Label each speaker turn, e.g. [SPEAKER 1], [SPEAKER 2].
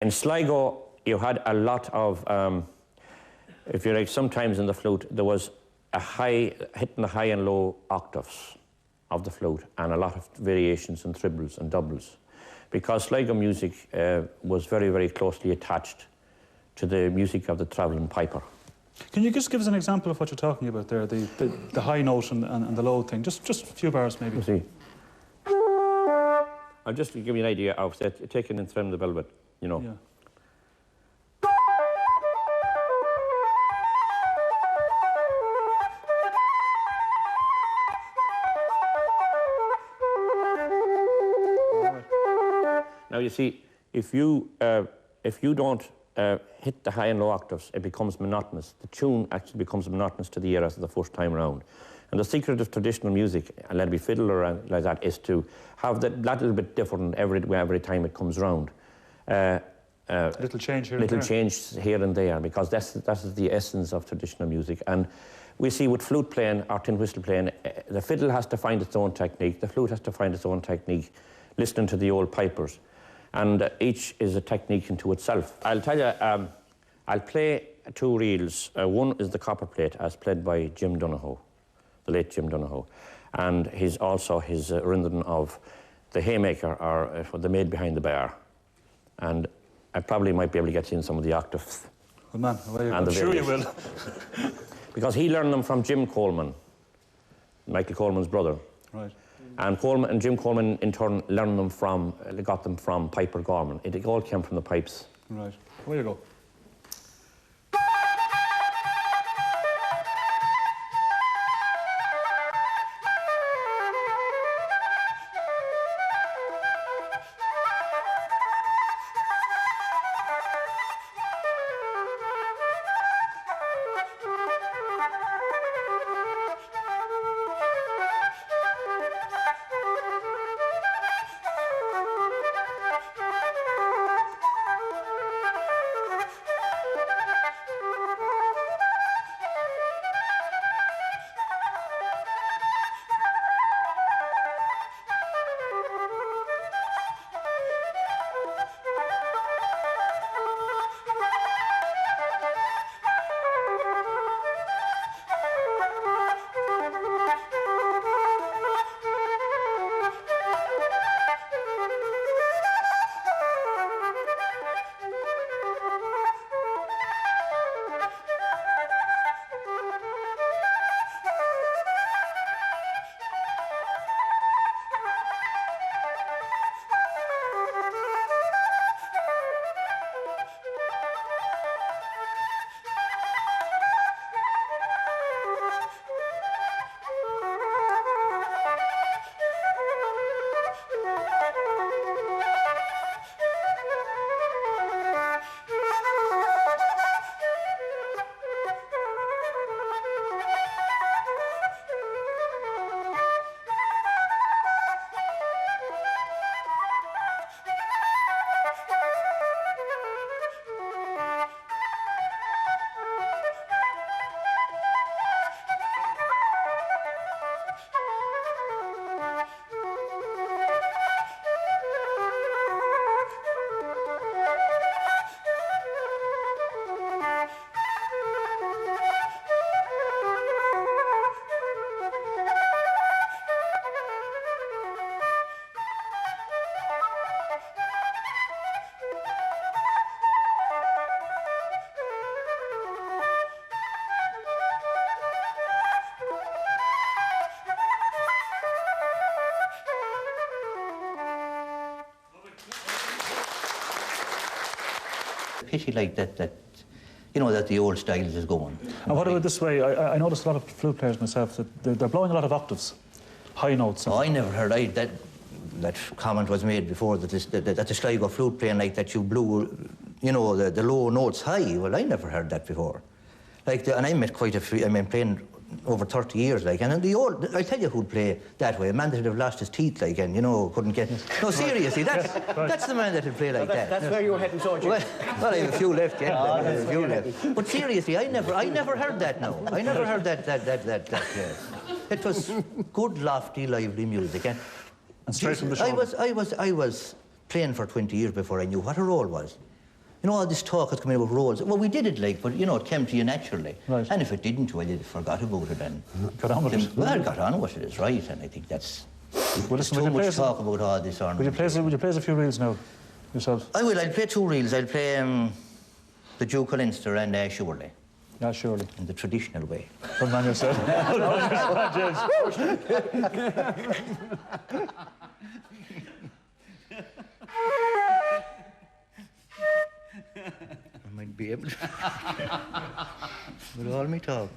[SPEAKER 1] In Sligo, you had a lot of, if you like, sometimes in the flute, there was a high, hitting the high and low octaves of the flute, and a lot of variations and triples and doubles. Because Sligo music was very, very closely attached to the music of the travelling piper.
[SPEAKER 2] Can you just give us an example of what you're talking about there, the high note and the low thing? Just a few bars, maybe.
[SPEAKER 1] You see. I'll just give you an idea of that, taking in Threm the Velvet, you know.
[SPEAKER 2] Yeah.
[SPEAKER 1] Now you see, if you don't hit the high and low octaves, it becomes monotonous. The tune actually becomes monotonous to the ear after the first time around. And the secret of traditional music, and let it be fiddle or like that, is to have that little bit different every time it comes round.
[SPEAKER 2] Little change here and there.
[SPEAKER 1] Little change here and there, because that is the essence of traditional music. And we see with flute playing or tin whistle playing, the fiddle has to find its own technique, the flute has to find its own technique, listening to the old pipers. And each is a technique into itself. I'll tell you, I'll play two reels. One is the copper plate, as played by Jim Donohoe, the late Jim Donohoe. And he's also his rendering of the Haymaker, or the Maid Behind the Bar. And I probably might be able to get in some of the octaves.
[SPEAKER 2] Good man, I'm sure you will.
[SPEAKER 1] Because he learned them from Jim Coleman, Michael Coleman's brother.
[SPEAKER 2] Right.
[SPEAKER 1] And Coleman and Jim Coleman, in turn, learned them got them from Piper Gorman. It all came from the pipes.
[SPEAKER 2] Right. Away you go.
[SPEAKER 3] Pity like that, you know, that the old styles is going.
[SPEAKER 2] And what about this way? I noticed a lot of flute players myself that they're blowing a lot of octaves, high notes.
[SPEAKER 3] Oh, I never heard that comment was made before that the Sligo flute playing like that you blew, you know, the low notes high. Well, I never heard that before. Like, and I met quite a few. I mean, playing over 30 years, like, and the old, I tell you who'd play that way, a man that'd have lost his teeth, like, and, you know, couldn't get... No, seriously, that's the man that'd play like that.
[SPEAKER 4] That's where you were heading, George.
[SPEAKER 3] Well, I have a few left, yeah. I have a few left. But seriously, I never heard that, no. I never heard that. It was good, lofty, lively music.
[SPEAKER 2] And straight from the shoulder.
[SPEAKER 3] I was playing for 20 years before I knew what a roll was. You know, all this talk has come in about roads. Well, we did it, like, but, you know, it came to you naturally.
[SPEAKER 2] Right.
[SPEAKER 3] And if it didn't, well, you forgot about it and...
[SPEAKER 2] Got on with it.
[SPEAKER 3] Well, got on with it, is right, and I think that's...
[SPEAKER 2] Well,
[SPEAKER 3] There's
[SPEAKER 2] listen,
[SPEAKER 3] too
[SPEAKER 2] would you play
[SPEAKER 3] much
[SPEAKER 2] us-
[SPEAKER 3] talk about all this
[SPEAKER 2] Would
[SPEAKER 3] ornament.
[SPEAKER 2] you play us a few reels now, yourself?
[SPEAKER 3] I will. I'll play 2 reels. I'll play the Duke of Leinster and Surely,
[SPEAKER 2] Yeah, surely.
[SPEAKER 3] in the traditional way.
[SPEAKER 2] Good man yourself.
[SPEAKER 3] I might be able to. With all me talk.